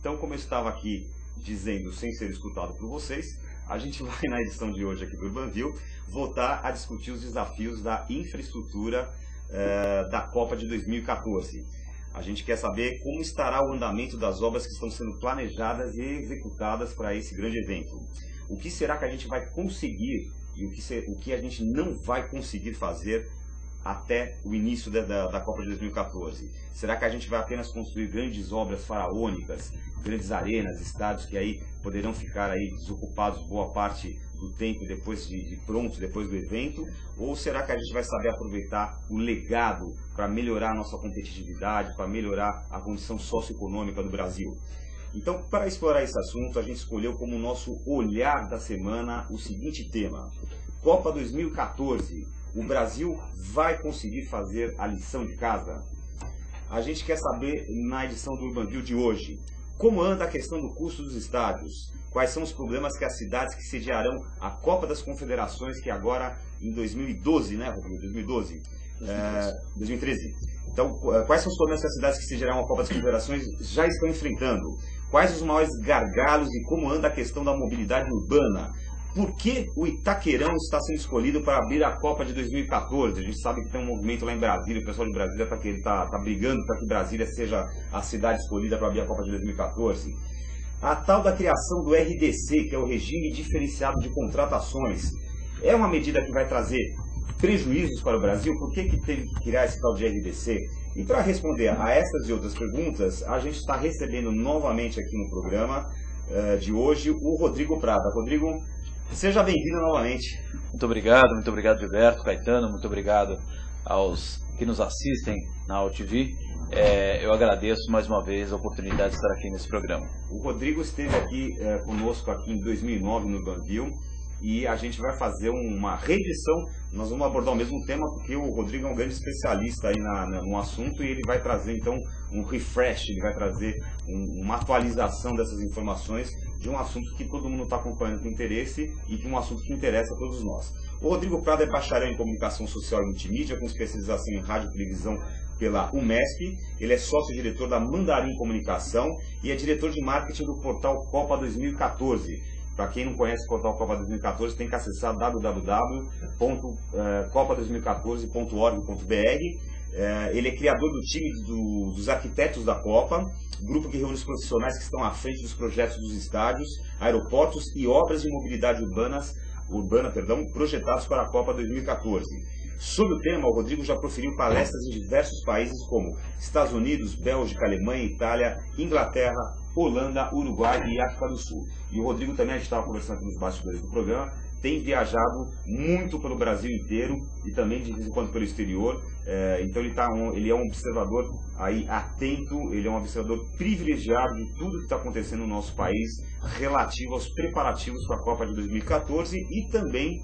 Então, como eu estava aqui dizendo, sem ser escutado por vocês, a gente vai, na edição de hoje aqui do Urbanville, voltar a discutir os desafios da infraestrutura da Copa de 2014. A gente quer saber como estará o andamento das obras que estão sendo planejadas e executadas para esse grande evento. O que será que a gente vai conseguir e o que a gente não vai conseguir fazer até o início da Copa de 2014? Será que a gente vai apenas construir grandes obras faraônicas, grandes arenas, estádios que aí poderão ficar aí desocupados boa parte do tempo depois prontos, depois do evento? Ou será que a gente vai saber aproveitar o legado para melhorar a nossa competitividade, para melhorar a condição socioeconômica do Brasil? Então, para explorar esse assunto, a gente escolheu como nosso olhar da semana o seguinte tema: Copa 2014. O Brasil vai conseguir fazer a lição de casa? A gente quer saber, na edição do Urbanville de hoje, como anda a questão do custo dos estádios, quais são os problemas que as cidades que sediarão a Copa das Confederações, que agora em 2012, né, Rodrigo? 2013. Então, quais são os problemas que as cidades que sediarão a Copa das Confederações já estão enfrentando? Quais os maiores gargalos e como anda a questão da mobilidade urbana? Por que o Itaquerão está sendo escolhido para abrir a Copa de 2014? A gente sabe que tem um movimento lá em Brasília, o pessoal de Brasília está brigando para que Brasília seja a cidade escolhida para abrir a Copa de 2014. A tal da criação do RDC, que é o Regime Diferenciado de Contratações, é uma medida que vai trazer prejuízos para o Brasil? Por que teve que criar esse tal de RDC? E para responder a essas e outras perguntas, a gente está recebendo novamente aqui no programa de hoje o Rodrigo Prada. Rodrigo, seja bem-vindo novamente. Muito obrigado, Gilberto, Caetano, muito obrigado aos que nos assistem na AltV. Eu agradeço mais uma vez a oportunidade de estar aqui nesse programa. O Rodrigo esteve aqui conosco aqui em 2009 no Urbanville e a gente vai fazer uma reedição. Nós vamos abordar o mesmo tema porque o Rodrigo é um grande especialista aí no assunto e ele vai trazer então um refresh, ele vai trazer uma atualização dessas informações de um assunto que todo mundo está acompanhando com interesse e que é um assunto que interessa a todos nós. O Rodrigo Prada é bacharel em Comunicação Social e Multimídia, com especialização em Rádio e Televisão pela UMESP. Ele é sócio-diretor da Mandarim Comunicação e é diretor de marketing do portal Copa 2014. Para quem não conhece o portal Copa 2014, tem que acessar www.copa2014.org.br. Ele é criador do time dos arquitetos da Copa, grupo que reúne os profissionais que estão à frente dos projetos dos estádios, aeroportos e obras de mobilidade urbana, projetados para a Copa 2014. Sobre o tema, o Rodrigo já proferiu palestras em diversos países como Estados Unidos, Bélgica, Alemanha, Itália, Inglaterra, Holanda, Uruguai e África do Sul. E o Rodrigo também, a gente estava conversando aqui nos bastidores do programa, tem viajado muito pelo Brasil inteiro e também de vez em quando pelo exterior. Então ele é um observador aí atento, ele é um observador privilegiado de tudo que está acontecendo no nosso país relativo aos preparativos para a Copa de 2014 e também,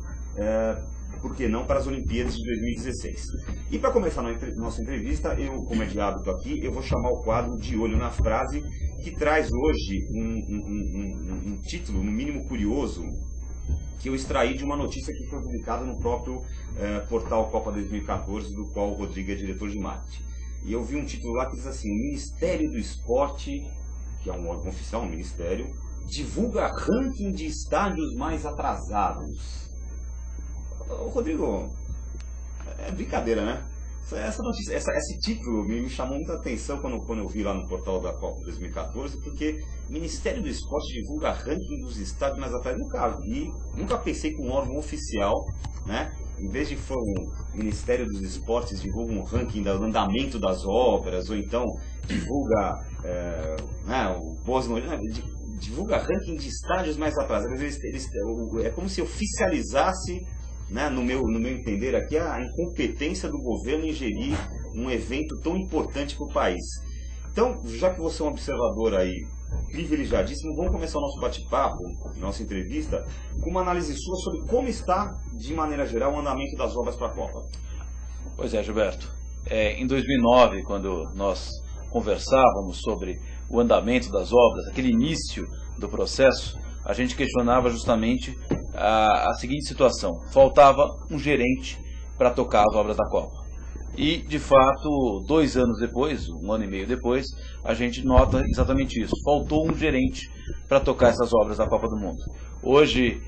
por que não, para as Olimpíadas de 2016. E para começar nossa entrevista, eu, como é de hábito aqui, eu vou chamar o quadro De Olho na Frase, que traz hoje um título, no mínimo curioso, que eu extraí de uma notícia que foi publicada no próprio portal Copa 2014, do qual o Rodrigo é diretor de marketing. E eu vi um título lá que diz assim: o Ministério do Esporte, que é um órgão oficial, um ministério, divulga ranking de estádios mais atrasados. Ô, Rodrigo, é brincadeira, né? Essa notícia, esse título me chamou muita atenção quando eu vi lá no portal da Copa 2014, porque o Ministério do Esporte divulga ranking dos estádios mais atrasados. Nunca pensei que um órgão oficial, né? Em vez de for o Ministério dos Esportes divulga um ranking do andamento das obras, ou então divulga divulga ranking de estádios mais atrasados. É como se oficializasse, né, no meu entender aqui, a incompetência do governo em gerir um evento tão importante para o país. Então, já que você é um observador aí privilegiadíssimo, vamos começar o nosso bate-papo, nossa entrevista, com uma análise sua sobre como está, de maneira geral, o andamento das obras para a Copa. Pois é, Gilberto. Em 2009, quando nós conversávamos sobre o andamento das obras, aquele início do processo, a gente questionava justamente a seguinte situação: faltava um gerente para tocar as obras da Copa. E, de fato, 2 anos depois, 1 ano e meio depois, a gente nota exatamente isso. Faltou um gerente para tocar essas obras da Copa do Mundo. Hoje,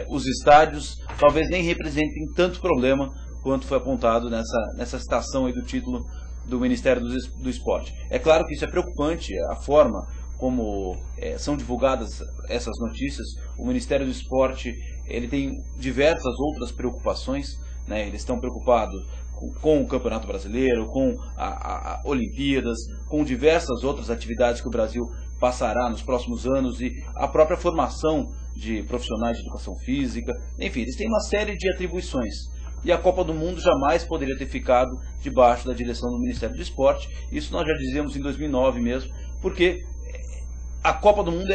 os estádios talvez nem representem tanto problema quanto foi apontado nessa citação aí do título do Ministério do Esporte. É claro que isso é preocupante, a forma como são divulgadas essas notícias. O Ministério do Esporte ele tem diversas outras preocupações, né? Eles estão preocupados com o Campeonato Brasileiro, com a Olimpíadas, com diversas outras atividades que o Brasil passará nos próximos anos e a própria formação de profissionais de educação física. Enfim, eles têm uma série de atribuições. E a Copa do Mundo jamais poderia ter ficado debaixo da direção do Ministério do Esporte. Isso nós já dizíamos em 2009 mesmo, porque a Copa do Mundo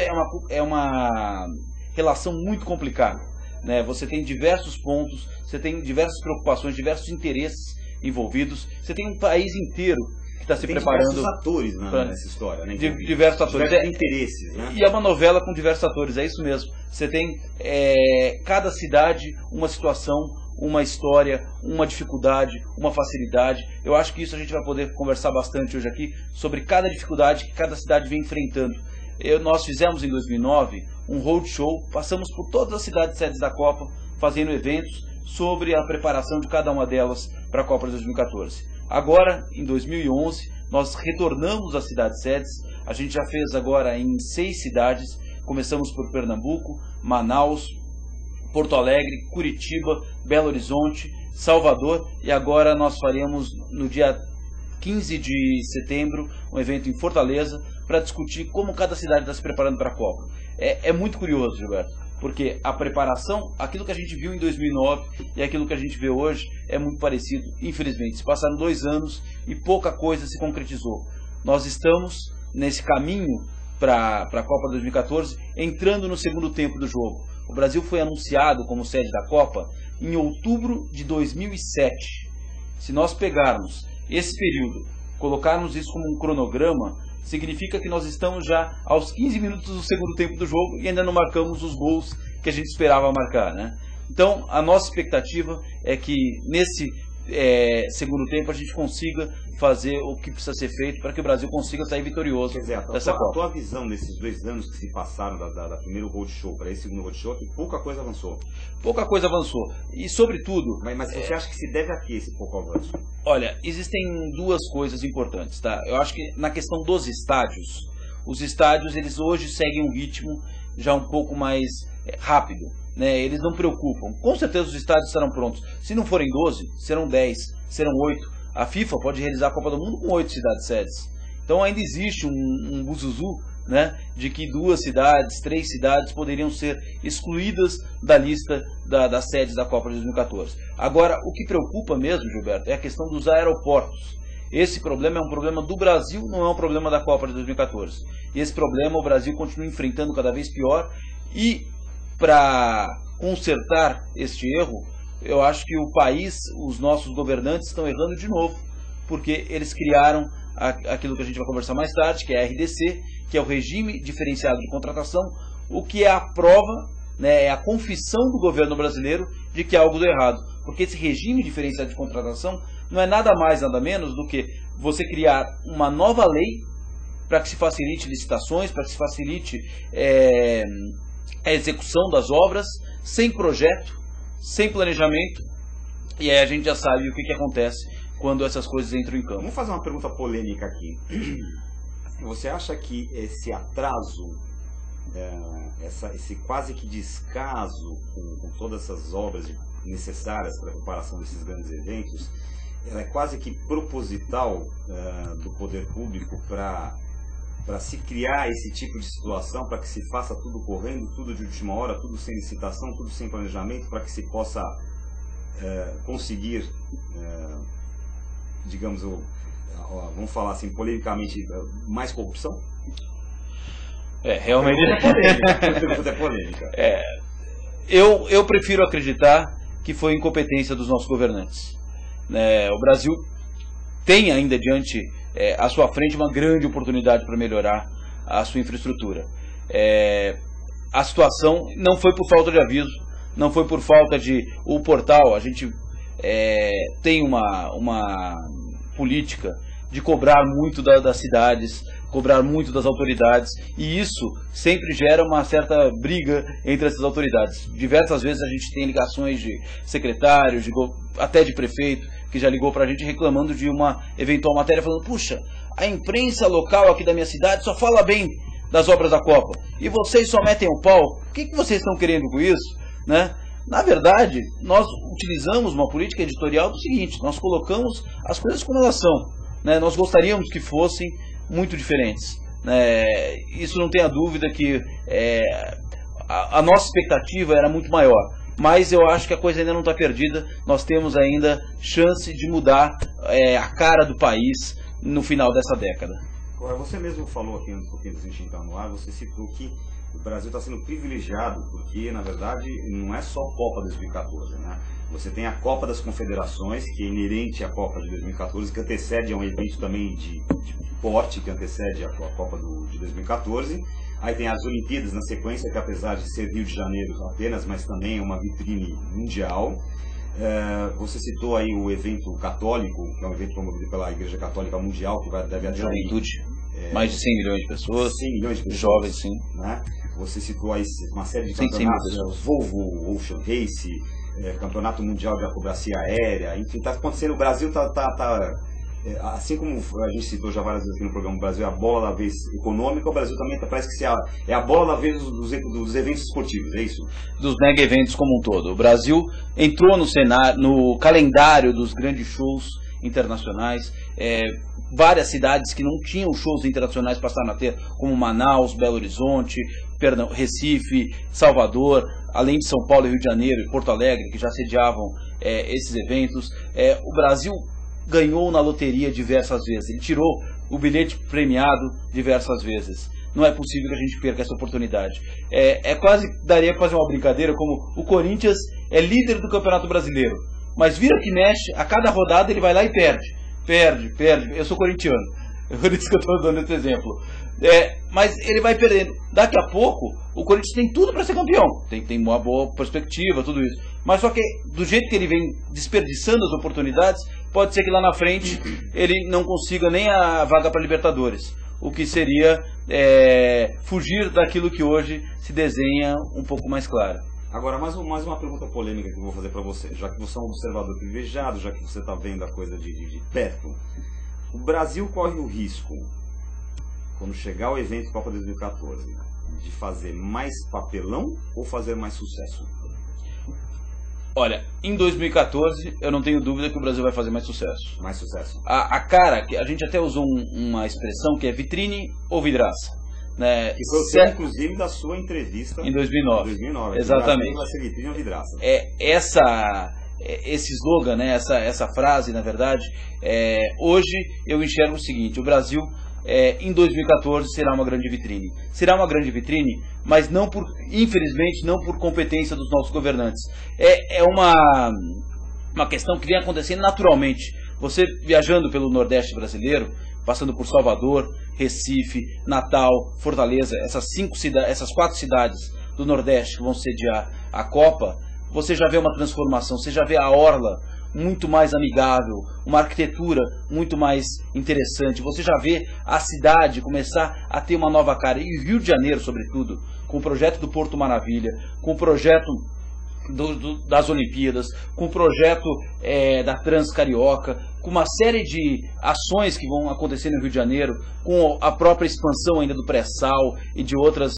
é uma relação muito complicada, né? Você tem diversos pontos, você tem diversas preocupações, diversos interesses envolvidos, você tem um país inteiro que está se preparando. Diversos atores nessa história, né? Diversos atores. Diversos interesses, né? E é uma novela com diversos atores, é isso mesmo. Você tem cada cidade uma situação, uma história, uma dificuldade, uma facilidade. Eu acho que isso a gente vai poder conversar bastante hoje aqui sobre cada dificuldade que cada cidade vem enfrentando. Nós fizemos em 2009 um roadshow, passamos por todas as cidades sedes da Copa, fazendo eventos sobre a preparação de cada uma delas para a Copa de 2014. Agora, em 2011, nós retornamos às cidades sedes. A gente já fez agora em 6 cidades. Começamos por Pernambuco, Manaus, Porto Alegre, Curitiba, Belo Horizonte, Salvador, e agora nós faremos no dia 15 de setembro um evento em Fortaleza para discutir como cada cidade está se preparando para a Copa. É muito curioso, Gilberto, porque a preparação, aquilo que a gente viu em 2009 e aquilo que a gente vê hoje é muito parecido. Infelizmente, se passaram 2 anos e pouca coisa se concretizou. Nós estamos nesse caminho para a Copa 2014, entrando no segundo tempo do jogo. O Brasil foi anunciado como sede da Copa em outubro de 2007. Se nós pegarmos esse período, colocarmos isso como um cronograma, significa que nós estamos já aos 15 minutos do segundo tempo do jogo e ainda não marcamos os gols que a gente esperava marcar, né? Então, a nossa expectativa é que nesse segundo tempo a gente consiga fazer o que precisa ser feito para que o Brasil consiga sair vitorioso dessa Copa. A tua visão desses 2 anos que se passaram da primeiro roadshow para esse segundo roadshow, que pouca coisa avançou. Pouca coisa avançou. E sobretudo... Mas você acha que se deve a que esse pouco avanço? Olha, existem 2 coisas importantes, tá? Eu acho que na questão dos estádios, os estádios eles hoje seguem um ritmo já um pouco mais rápido, né? Eles não preocupam. Com certeza os estádios estarão prontos. Se não forem 12, serão 10, serão 8. A FIFA pode realizar a Copa do Mundo com 8 cidades sedes. Então ainda existe um buzuzu, né, de que 2 cidades, 3 cidades poderiam ser excluídas da lista das sedes da Copa de 2014. Agora, o que preocupa mesmo, Gilberto, é a questão dos aeroportos. Esse problema é um problema do Brasil, não é um problema da Copa de 2014. E esse problema o Brasil continua enfrentando cada vez pior. E para consertar este erro, eu acho que o país, os nossos governantes estão errando de novo, porque eles criaram aquilo que a gente vai conversar mais tarde, que é a RDC, que é o Regime Diferenciado de Contratação, o que é a prova, né, é a confissão do governo brasileiro de que algo deu errado. Porque esse regime diferenciado de contratação não é nada mais, nada menos do que você criar uma nova lei para que se facilite licitações, para que se facilite a execução das obras, sem projeto, sem planejamento, e aí a gente já sabe o que acontece quando essas coisas entram em campo. Vamos fazer uma pergunta polêmica aqui. Você acha que esse atraso, esse quase que descaso com todas essas obras necessárias para a preparação desses grandes eventos, ela é quase que proposital do poder público para se criar esse tipo de situação, para que se faça tudo correndo, tudo de última hora, tudo sem licitação, tudo sem planejamento, para que se possa conseguir, digamos, vamos falar assim, polemicamente, mais corrupção? Realmente é polêmica. Eu prefiro acreditar que foi incompetência dos nossos governantes. O Brasil tem ainda diante à sua frente uma grande oportunidade para melhorar a sua infraestrutura. A situação não foi por falta de aviso, não foi por falta de... O portal, a gente tem uma política de cobrar muito das cidades, cobrar muito das autoridades, e isso sempre gera uma certa briga entre essas autoridades. Diversas vezes a gente tem ligações de secretários, até de prefeito, que já ligou para a gente reclamando de uma eventual matéria, falando: puxa, a imprensa local aqui da minha cidade só fala bem das obras da Copa, e vocês só metem o pau. O que vocês estão querendo com isso, né? Na verdade, nós utilizamos uma política editorial do seguinte: nós colocamos as coisas como elas são, né? Nós gostaríamos que fossem muito diferentes. Isso não tenha dúvida que a nossa expectativa era muito maior, mas eu acho que a coisa ainda não está perdida. Nós temos ainda chance de mudar a cara do país no final dessa década. Você mesmo falou aqui antes da gente entrar no ar, você citou que o Brasil está sendo privilegiado, porque na verdade não é só a Copa 2014, né? Você tem a Copa das Confederações, que é inerente à Copa de 2014, que antecede a um evento também de porte, que antecede a Copa de 2014. Aí tem as Olimpíadas na sequência, que apesar de ser Rio de Janeiro apenas, mas também é uma vitrine mundial. Você citou aí o evento católico, que é um evento promovido pela Igreja Católica Mundial, que deve atrair juventude, mais de 100 milhões de pessoas, 100 milhões de pessoas, jovens, sim. Né? Você citou aí uma série de campeonatos, Volvo Ocean Race, Campeonato Mundial de Acrobacia Aérea, enfim, está acontecendo. O Brasil assim como a gente citou já várias vezes aqui no programa, o Brasil é a bola da vez econômica, o Brasil também parece que é a bola da vez dos eventos esportivos, é isso? Dos mega eventos como um todo. O Brasil entrou no calendário dos grandes shows internacionais. Várias cidades que não tinham shows internacionais passaram a ter, como Manaus, Belo Horizonte, Recife, Salvador, além de São Paulo, Rio de Janeiro e Porto Alegre, que já sediavam esses eventos. O Brasil ganhou na loteria diversas vezes, ele tirou o bilhete premiado diversas vezes. Não é possível que a gente perca essa oportunidade. Daria para fazer uma brincadeira, como o Corinthians é líder do Campeonato Brasileiro, mas vira que mexe, a cada rodada ele vai lá e perde. Eu sou corintiano, é por isso que eu estou dando esse exemplo. Mas ele vai perdendo. Daqui a pouco, o Corinthians tem tudo para ser campeão. Tem uma boa perspectiva, tudo isso. Mas só que, do jeito que ele vem desperdiçando as oportunidades, pode ser que lá na frente ele não consiga nem a vaga para Libertadores. O que seria fugir daquilo que hoje se desenha um pouco mais claro. Agora, mais uma pergunta polêmica que eu vou fazer para você. Já que você é um observador privilegiado, já que você está vendo a coisa de perto, o Brasil corre o risco, quando chegar o evento Copa 2014, de fazer mais papelão ou fazer mais sucesso? Olha, em 2014 eu não tenho dúvida que o Brasil vai fazer mais sucesso. Mais sucesso. A cara, que a gente até usou uma expressão que é vitrine ou vidraça. Né? Que foi o tema, inclusive, da sua entrevista em 2009. Exatamente. Vai ser vitrine ou vidraça. Esse slogan, né? essa frase, na verdade, hoje eu enxergo o seguinte: o Brasil em 2014 será uma grande vitrine. Será uma grande vitrine, mas infelizmente não por competência dos nossos governantes. É uma questão que vem acontecendo naturalmente. Você viajando pelo Nordeste brasileiro, passando por Salvador, Recife, Natal, Fortaleza, essas 4 cidades do Nordeste que vão sediar a Copa, você já vê uma transformação, você já vê a orla muito mais amigável, uma arquitetura muito mais interessante, você já vê a cidade começar a ter uma nova cara. E o Rio de Janeiro, sobretudo, com o projeto do Porto Maravilha, com o projeto das Olimpíadas, com o projeto da Transcarioca, com uma série de ações que vão acontecer no Rio de Janeiro, com a própria expansão ainda do pré-sal e de outras